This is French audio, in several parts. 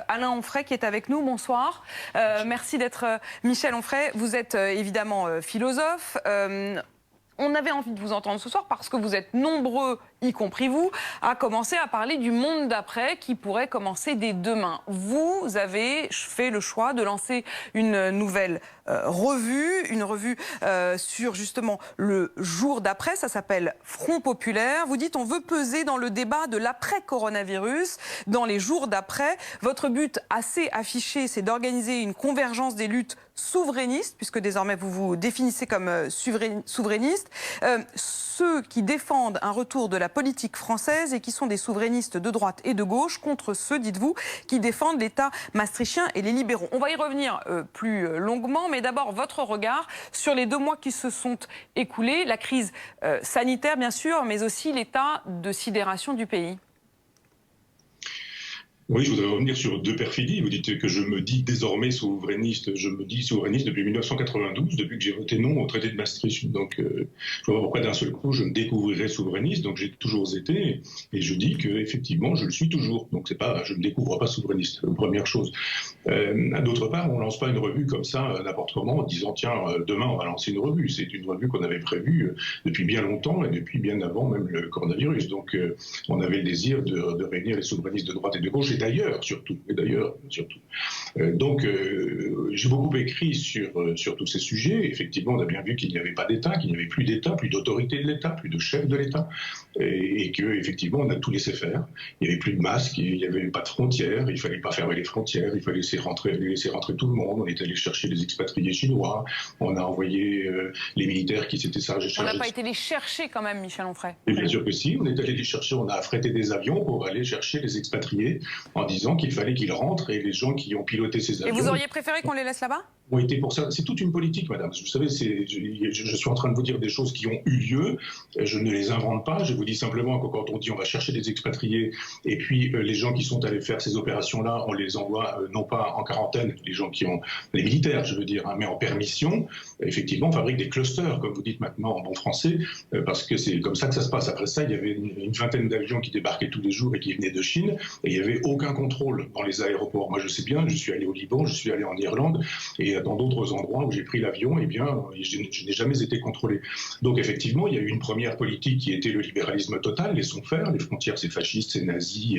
Alain Onfray qui est avec nous, bonsoir. Merci d'être Michel Onfray. Vous êtes évidemment philosophe. On avait envie de vous entendre ce soir parce que vous êtes nombreux, y compris vous, à commencer à parler du monde d'après qui pourrait commencer dès demain. Vous avez fait le choix de lancer une nouvelle revue, sur justement le jour d'après. Ça s'appelle Front Populaire. Vous dites on veut peser dans le débat de l'après-coronavirus, dans les jours d'après. Votre but assez affiché, c'est d'organiser une convergence des luttes souverainistes, puisque désormais vous vous définissez comme souverainiste. Ceux qui défendent un retour de la politique française et qui sont des souverainistes de droite et de gauche contre ceux, dites-vous, qui défendent l'État maastrichtien et les libéraux. On va y revenir plus longuement, mais d'abord votre regard sur les 2 mois qui se sont écoulés, la crise sanitaire bien sûr, mais aussi l'état de sidération du pays. Oui, je voudrais revenir sur 2 perfidies. Vous dites que je me dis désormais souverainiste. Je me dis souverainiste depuis 1992, depuis que j'ai voté non au traité de Maastricht. Donc, je ne vois pas pourquoi d'un seul coup je me découvrirais souverainiste. Donc, j'ai toujours été, et je dis que effectivement, je le suis toujours. Donc, c'est pas, je ne découvre pas souverainiste. Première chose. D'autre part, on lance pas une revue comme ça n'importe comment en disant tiens, demain on va lancer une revue. C'est une revue qu'on avait prévue depuis bien longtemps et depuis bien avant même le coronavirus. Donc, on avait le désir de réunir les souverainistes de droite et de gauche. Et d'ailleurs, surtout. Donc, j'ai beaucoup écrit sur tous ces sujets. Effectivement, on a bien vu qu'il n'y avait pas d'État, qu'il n'y avait plus d'État, plus d'autorité de l'État, plus de chef de l'État, et qu'effectivement, on a tout laissé faire. Il n'y avait plus de masques, il n'y avait pas de frontières, il ne fallait pas fermer les frontières, il fallait laisser rentrer tout le monde. On est allé chercher les expatriés chinois, on a envoyé les militaires qui s'étaient chargés. On n'a pas été les chercher quand même, Michel Onfray. Et bien sûr que si, on est allé les chercher, on a affrété des avions pour aller chercher les expatriés en disant qu'il fallait qu'ils rentrent, et les gens qui ont piloté ces avions... Et vous auriez préféré qu'on les laisse là-bas ? Ont été pour ça. C'est toute une politique, madame. Vous savez, je suis en train de vous dire des choses qui ont eu lieu. Je ne les invente pas. Je vous dis simplement que quand on dit on va chercher des expatriés, et puis les gens qui sont allés faire ces opérations-là, on les envoie non pas en quarantaine, les militaires, je veux dire, mais en permission. Effectivement, on fabrique des clusters, comme vous dites maintenant en bon français, parce que c'est comme ça que ça se passe. Après ça, il y avait une vingtaine d'avions qui débarquaient tous les jours et qui venaient de Chine, et il n'y avait aucun contrôle dans les aéroports. Moi, je sais bien, je suis allé au Liban, je suis allé en Irlande, et dans d'autres endroits où j'ai pris l'avion, eh bien, je n'ai jamais été contrôlé. Donc effectivement, il y a eu une première politique qui était le libéralisme total, laissons faire, les frontières c'est fasciste, c'est nazi,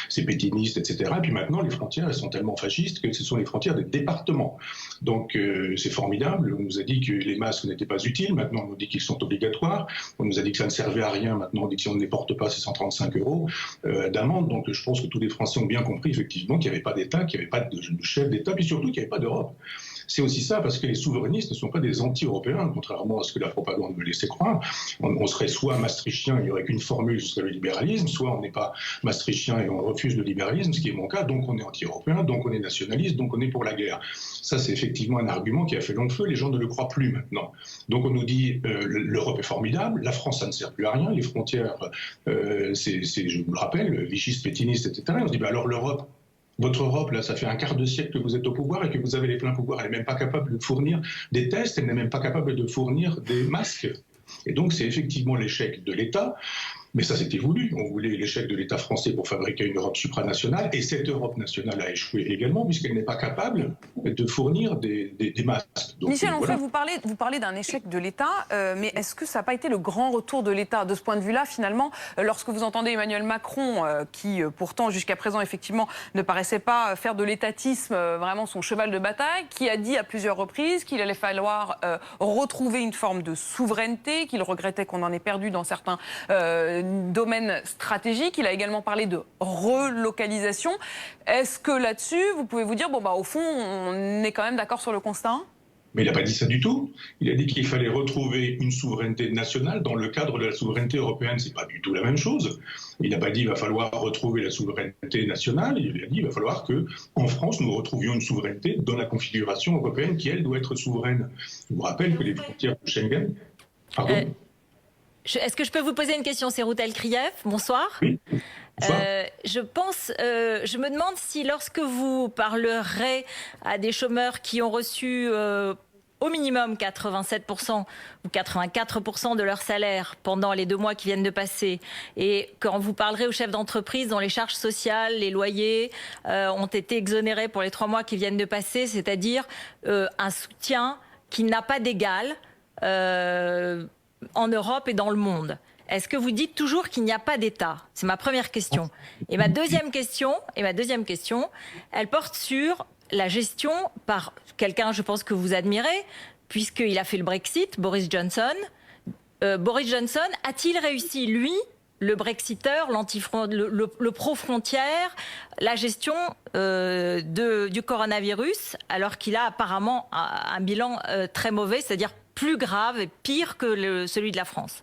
c'est pétiniste, etc. Et puis maintenant, les frontières, elles sont tellement fascistes que ce sont les frontières des départements. Donc c'est formidable, on nous a dit que les masques n'étaient pas utiles, maintenant on nous dit qu'ils sont obligatoires, on nous a dit que ça ne servait à rien, maintenant on dit que si on ne les porte pas, c'est 135 € d'amende. Donc je pense que tous les Français ont bien compris effectivement qu'il n'y avait pas d'État, qu'il n'y avait pas de chef d'État, puis surtout qu'il n'y avait pas d'Europe. C'est aussi ça, parce que les souverainistes ne sont pas des anti-européens, contrairement à ce que la propagande me laissait croire. On serait soit maastrichtien, il n'y aurait qu'une formule, ce serait le libéralisme, soit on n'est pas maastrichtien et on refuse le libéralisme, ce qui est mon cas, donc on est anti-européen, donc on est nationaliste, donc on est pour la guerre. Ça, c'est effectivement un argument qui a fait long feu, les gens ne le croient plus maintenant. Donc on nous dit l'Europe est formidable, la France, ça ne sert plus à rien, les frontières, je vous le rappelle, vichistes, pétinistes, etc. On se dit, alors l'Europe, votre Europe, là, ça fait un quart de siècle que vous êtes au pouvoir et que vous avez les pleins pouvoirs. Elle n'est même pas capable de fournir des tests, elle n'est même pas capable de fournir des masques. Et donc, c'est effectivement l'échec de l'État. Mais ça, c'était voulu. On voulait l'échec de l'État français pour fabriquer une Europe supranationale. Et cette Europe nationale a échoué également, puisqu'elle n'est pas capable de fournir des masques. Donc, Michel Onfray, voilà. vous parlez d'un échec de l'État, mais est-ce que ça n'a pas été le grand retour de l'État de ce point de vue-là, finalement, lorsque vous entendez Emmanuel Macron, qui pourtant jusqu'à présent, effectivement, ne paraissait pas faire de l'étatisme vraiment son cheval de bataille, qui a dit à plusieurs reprises qu'il allait falloir retrouver une forme de souveraineté, qu'il regrettait qu'on en ait perdu dans certains domaine stratégique. Il a également parlé de relocalisation. Est-ce que là-dessus, vous pouvez vous dire, bon, bah, au fond, on est quand même d'accord sur le constat ? Mais il n'a pas dit ça du tout. Il a dit qu'il fallait retrouver une souveraineté nationale dans le cadre de la souveraineté européenne. C'est pas du tout la même chose. Il n'a pas dit qu'il va falloir retrouver la souveraineté nationale. Il a dit qu'il va falloir qu'en France, nous retrouvions une souveraineté dans la configuration européenne qui, elle, doit être souveraine. Je vous rappelle que les frontières de Schengen... Pardon. Est-ce que je peux vous poser une question, c'est Routel Krief? Bonsoir. Oui. Je me demande si lorsque vous parlerez à des chômeurs qui ont reçu au minimum 87% ou 84% de leur salaire pendant les 2 mois qui viennent de passer. Et quand vous parlerez aux chefs d'entreprise dont les charges sociales, les loyers ont été exonérés pour les 3 mois qui viennent de passer, c'est-à-dire un soutien qui n'a pas d'égal en Europe et dans le monde. Est-ce que vous dites toujours qu'il n'y a pas d'État? C'est ma première question. Et ma deuxième question, elle porte sur la gestion par quelqu'un, je pense que vous admirez, puisqu'il a fait le Brexit, Boris Johnson. Boris Johnson a-t-il réussi, lui, le Brexiteur, le pro-frontière, la gestion du coronavirus, alors qu'il a apparemment un bilan très mauvais, c'est-à-dire plus grave et pire que celui de la France?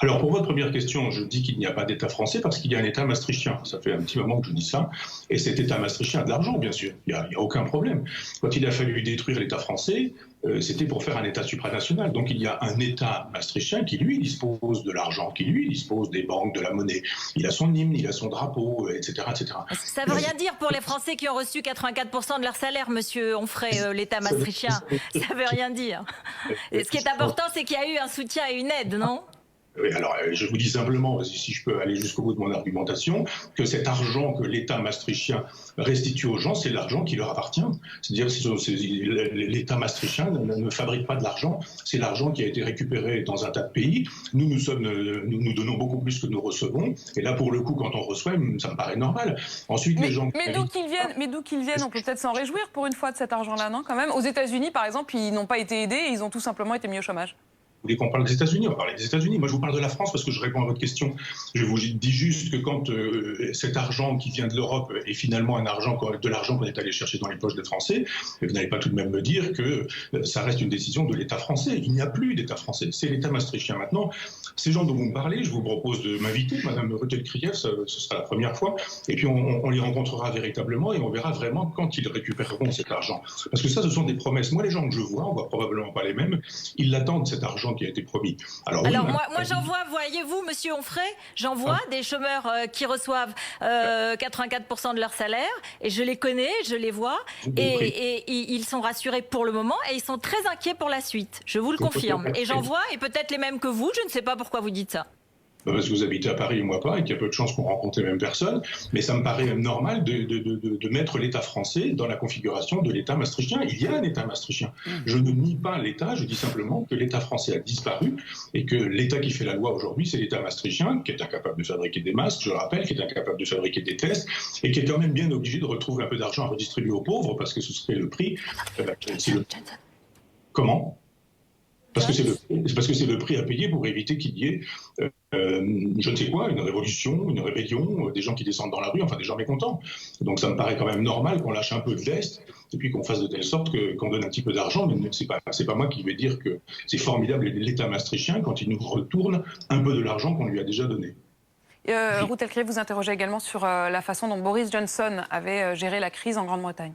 Alors, pour votre première question, je dis qu'il n'y a pas d'État français parce qu'il y a un État maastrichtien. Ça fait un petit moment que je dis ça. Et cet État maastrichtien a de l'argent, bien sûr. Il n'y a aucun problème. Quand il a fallu détruire l'État français, c'était pour faire un État supranational. Donc, il y a un État maastrichtien qui, lui, dispose de l'argent, qui, lui, dispose des banques, de la monnaie. Il a son hymne, il a son drapeau, etc., etc. Ça ne veut rien dire pour les Français qui ont reçu 84% de leur salaire, monsieur Onfray, l'État maastrichtien. Ça ne veut rien dire. Et ce qui est important, c'est qu'il y a eu un soutien et une aide, non ? Oui, alors, je vous dis simplement, si je peux aller jusqu'au bout de mon argumentation, que cet argent que l'État maastrichtien restitue aux gens, c'est l'argent qui leur appartient. C'est-à-dire que l'État maastrichtien ne fabrique pas de l'argent, c'est l'argent qui a été récupéré dans un tas de pays. Nous donnons beaucoup plus que nous recevons. Et là, pour le coup, quand on reçoit, ça me paraît normal. Ensuite, les gens... Mais d'où qu'ils viennent, on peut peut-être s'en réjouir pour une fois de cet argent-là, non, quand même? Aux États-Unis, par exemple, ils n'ont pas été aidés et ils ont tout simplement été mis au chômage. Vous voulez qu'on parle des États-Unis? On va parler des États-Unis. Moi, je vous parle de la France parce que je réponds à votre question. Je vous dis juste que quand cet argent qui vient de l'Europe est finalement de l'argent qu'on est allé chercher dans les poches des Français, vous n'allez pas tout de même me dire que ça reste une décision de l'État français. Il n'y a plus d'État français. C'est l'État maastrichtien maintenant. Ces gens dont vous me parlez, je vous propose de m'inviter, Madame Reutel-Krief, ce sera la première fois. Et puis, on les rencontrera véritablement et on verra vraiment quand ils récupéreront cet argent. Parce que ça, ce sont des promesses. Moi, les gens que je vois, on ne voit probablement pas les mêmes, ils l'attendent, cet argent qui a été promis. Alors oui, moi j'en vois, voyez-vous, monsieur Onfray, j'en vois des chômeurs qui reçoivent 84% de leur salaire, et je les connais, je les vois, et ils sont rassurés pour le moment, et ils sont très inquiets pour la suite, je vous le confirme. Et j'en vois, et peut-être les mêmes que vous, je ne sais pas pourquoi vous dites ça. Parce que vous habitez à Paris et moi pas, et qu'il y a peu de chances qu'on rencontre les mêmes personnes, mais ça me paraît même normal de mettre l'État français dans la configuration de l'État maastrichtien. Il y a un État maastrichtien. Je ne nie pas l'État, je dis simplement que l'État français a disparu, et que l'État qui fait la loi aujourd'hui, c'est l'État maastrichtien, qui est incapable de fabriquer des masques, je le rappelle, qui est incapable de fabriquer des tests, et qui est quand même bien obligé de retrouver un peu d'argent à redistribuer aux pauvres, parce que ce serait le prix... Comment ? Parce que c'est le prix à payer pour éviter qu'il y ait, je ne sais quoi, une révolution, une rébellion, des gens qui descendent dans la rue, enfin des gens mécontents. Donc ça me paraît quand même normal qu'on lâche un peu de veste et puis qu'on fasse de telle sorte qu'on donne un petit peu d'argent. Mais c'est pas moi qui vais dire que c'est formidable l'État maastrichtien quand il nous retourne un peu de l'argent qu'on lui a déjà donné. Reutel-Krief, vous interrogez également sur la façon dont Boris Johnson avait géré la crise en Grande-Bretagne.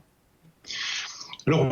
Alors,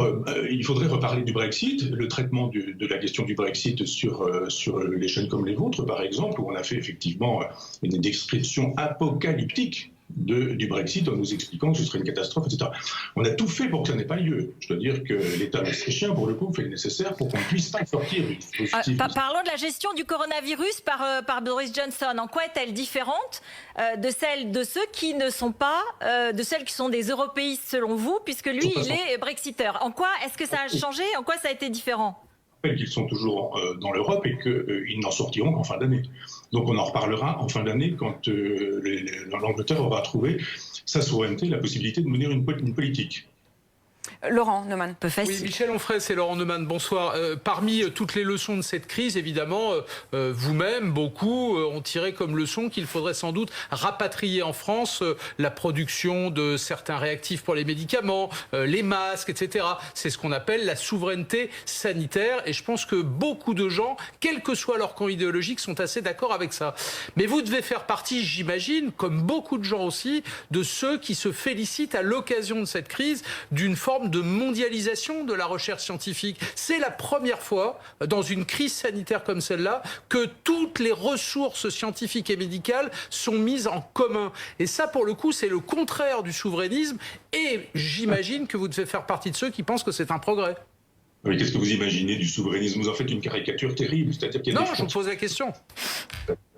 il faudrait reparler du Brexit, le traitement de la question du Brexit sur les chaînes comme les vôtres, par exemple, où on a fait effectivement une description apocalyptique du Brexit en nous expliquant que ce serait une catastrophe, etc. On a tout fait pour que ça n'ait pas lieu. Je dois dire que l'État maastrichtien, pour le coup, fait le nécessaire pour qu'on ne puisse pas sortir du dispositif. Parlons de la gestion du coronavirus par Boris Johnson. En quoi est-elle différente de celle de ceux qui ne sont pas, de celles qui sont des européistes selon vous, puisque lui, il est brexiteur? En quoi est-ce que ça a changé? En quoi ça a été différent? Qu'ils sont toujours dans l'Europe et qu'ils n'en sortiront qu'en fin d'année. Donc on en reparlera en fin d'année quand l'Angleterre aura trouvé sa souveraineté, la possibilité de mener une politique. Laurent Neumann. Oui, Michel Onfray, c'est Laurent Neumann, bonsoir. Parmi toutes les leçons de cette crise, évidemment, vous-même, beaucoup ont tiré comme leçon qu'il faudrait sans doute rapatrier en France la production de certains réactifs pour les médicaments, les masques, etc. C'est ce qu'on appelle la souveraineté sanitaire, et je pense que beaucoup de gens, quel que soit leur camp idéologique, sont assez d'accord avec ça. Mais vous devez faire partie, j'imagine, comme beaucoup de gens aussi, de ceux qui se félicitent à l'occasion de cette crise d'une forme de mondialisation de la recherche scientifique. C'est la première fois dans une crise sanitaire comme celle-là que toutes les ressources scientifiques et médicales sont mises en commun. Et ça, pour le coup, c'est le contraire du souverainisme. Et j'imagine que vous devez faire partie de ceux qui pensent que c'est un progrès. Mais qu'est-ce que vous imaginez du souverainisme? Vous en faites une caricature terrible, c'est-à-dire qu'il y a Non, des je vous pose la question.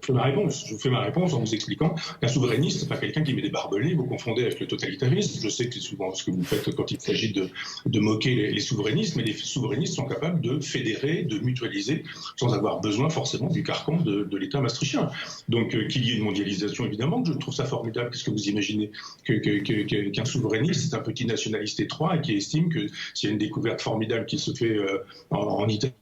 Je vous fais ma réponse en vous expliquant qu'un souverainiste, c'est pas quelqu'un qui met des barbelés, vous confondez avec le totalitarisme. Je sais que c'est souvent ce que vous faites quand il s'agit de moquer les souverainistes, mais les souverainistes sont capables de fédérer, de mutualiser, sans avoir besoin forcément du carcan de l'État maastrichtien. Donc qu'il y ait une mondialisation, évidemment, je trouve ça formidable. Qu'est-ce que vous imaginez qu'un souverainiste, c'est un petit nationaliste étroit et qui estime que s'il y a une découverte formidable qui se fait en Italie,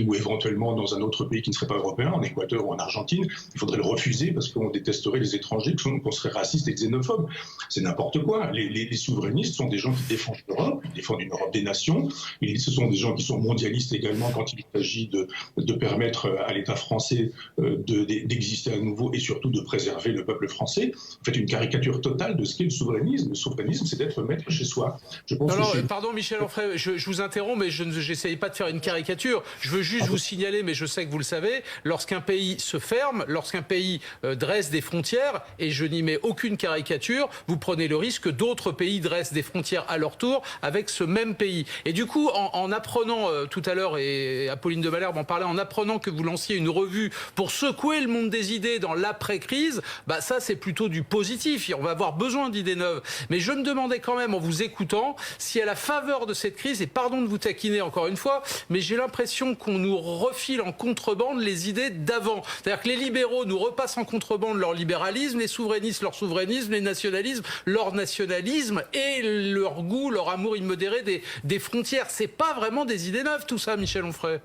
ou éventuellement dans un autre pays qui ne serait pas européen, en Équateur ou en Argentine, il faudrait le refuser parce qu'on détesterait les étrangers, qu'on serait raciste et xénophobe. C'est n'importe quoi. Les souverainistes sont des gens qui défendent l'Europe, ils défendent une Europe des nations, et ce sont des gens qui sont mondialistes également quand il s'agit de permettre à l'État français d'exister à nouveau et surtout de préserver le peuple français. Vous faites une caricature totale de ce qu'est le souverainisme. Le souverainisme, c'est d'être maître chez soi. Je pense pardon Michel Onfray, je vous interromps, mais je n'essaye pas de faire une caricature. Je veux juste vous signaler, mais je sais que vous le savez, lorsqu'un pays se ferme, lorsqu'un pays dresse des frontières, et je n'y mets aucune caricature, vous prenez le risque que d'autres pays dressent des frontières à leur tour avec ce même pays. Et du coup, en apprenant tout à l'heure, et Apolline de Malherbe en parlait, en apprenant que vous lanciez une revue pour secouer le monde des idées dans l'après-crise, bah ça c'est plutôt du positif. On va avoir besoin d'idées neuves. Mais je me demandais quand même, en vous écoutant, si à la faveur de cette crise, et pardon de vous taquiner encore une fois, mais j'ai l'impression qu'on nous refile en contrebande les idées d'avant. C'est-à-dire que les libéraux nous repassent en contrebande leur libéralisme, les souverainistes leur souverainisme, les nationalismes leur nationalisme et leur goût, leur amour immodéré des frontières. C'est pas vraiment des idées neuves tout ça, Michel Onfray.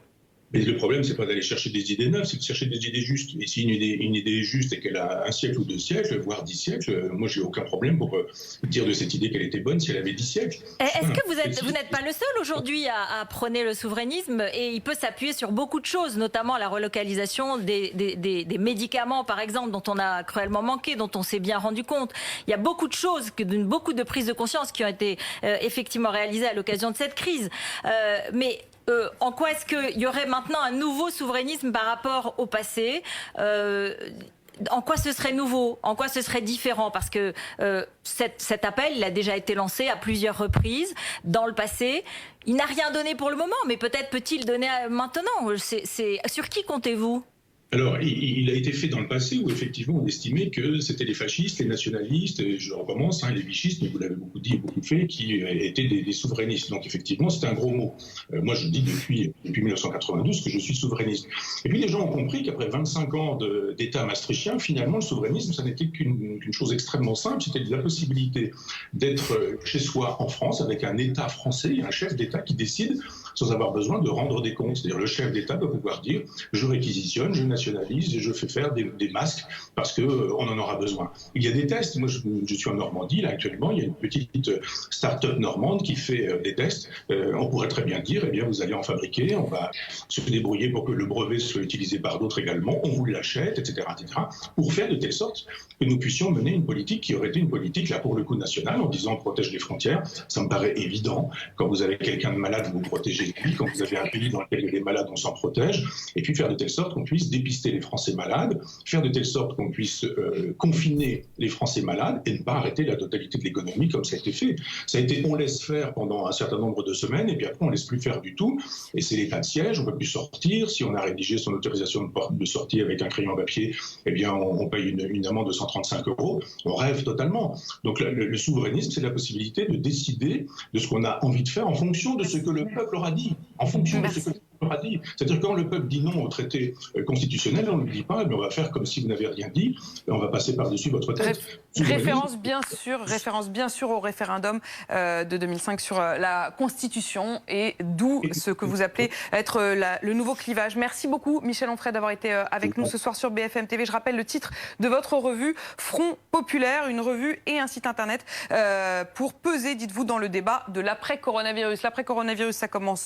Mais le problème, c'est pas d'aller chercher des idées neuves, c'est de chercher des idées justes. Et si une idée est juste et qu'elle a un siècle ou 2 siècles, voire 10 siècles, moi, j'ai aucun problème pour dire de cette idée qu'elle était bonne si elle avait 10 sièges. Est-ce que vous n'êtes pas le seul aujourd'hui à prôner le souverainisme, et il peut s'appuyer sur beaucoup de choses, notamment la relocalisation des médicaments, par exemple, dont on a cruellement manqué, dont on s'est bien rendu compte. Il y a beaucoup de choses, beaucoup de prises de conscience qui ont été effectivement réalisées à l'occasion de cette crise. En quoi est-ce qu'il y aurait maintenant un nouveau souverainisme par rapport au passé ? En quoi ce serait nouveau? En quoi ce serait différent? Parce que cet appel, il a déjà été lancé à plusieurs reprises dans le passé. Il n'a rien donné pour le moment, mais peut-être peut-il donner maintenant. Sur qui comptez-vous? Alors, il a été fait dans le passé où effectivement on estimait que c'était les fascistes, les nationalistes, et je recommence, les vichistes, mais vous l'avez beaucoup dit et beaucoup fait, qui étaient des souverainistes. Donc effectivement, c'était un gros mot. Moi, je dis depuis 1992 que je suis souverainiste. Et puis les gens ont compris qu'après 25 ans d'État maastrichtien, finalement, le souverainisme, ça n'était qu'une chose extrêmement simple, c'était la possibilité d'être chez soi en France avec un État français, un chef d'État qui décide sans avoir besoin de rendre des comptes. C'est-à-dire le chef d'État doit pouvoir dire « je réquisitionne, je nationalise et je fais faire des masques parce qu'on en aura besoin ». Il y a des tests. Moi, je suis en Normandie, là, actuellement. Il y a une petite start-up normande qui fait des tests. On pourrait très bien dire, eh bien, vous allez en fabriquer, on va se débrouiller pour que le brevet soit utilisé par d'autres également, on vous l'achète, etc., pour faire de telle sorte que nous puissions mener une politique qui aurait été une politique, là, pour le coup, nationale, en disant on protège les frontières. Ça me paraît évident. Quand vous avez quelqu'un de malade, vous protégez lui. Quand vous avez un pays dans lequel il y a des malades, on s'en protège. Et puis faire de telle sorte qu'on puisse dépister les Français malades, faire de telle sorte qu'on puisse confiner les Français malades et ne pas arrêter la totalité de l'économie comme ça a été fait. Ça a été on laisse faire pendant un certain nombre de semaines et puis après on laisse plus faire du tout. Et c'est l'état de siège, on ne peut plus sortir. Si on a rédigé son autorisation de sortie avec un crayon papier, eh bien on paye une amende de 135 €. On rêve totalement. Donc le souverainisme, c'est la possibilité de décider de ce qu'on a envie de faire en fonction de ce que le peuple aura dit. En fonction de ce que le peuple aura dit. C'est-à-dire quand le peuple dit non au traité constitutionnel, on ne le dit pas, mais on va faire comme si vous n'avez rien dit, et on va passer par-dessus votre tête. Référence bien sûr au référendum de 2005 sur la Constitution, et d'où ce que vous appelez être le nouveau clivage. Merci beaucoup Michel Onfray d'avoir été avec nous ce soir sur BFM TV. Je rappelle le titre de votre revue, Front Populaire, une revue et un site internet pour peser, dites-vous, dans le débat de l'après-coronavirus. L'après-coronavirus, ça commence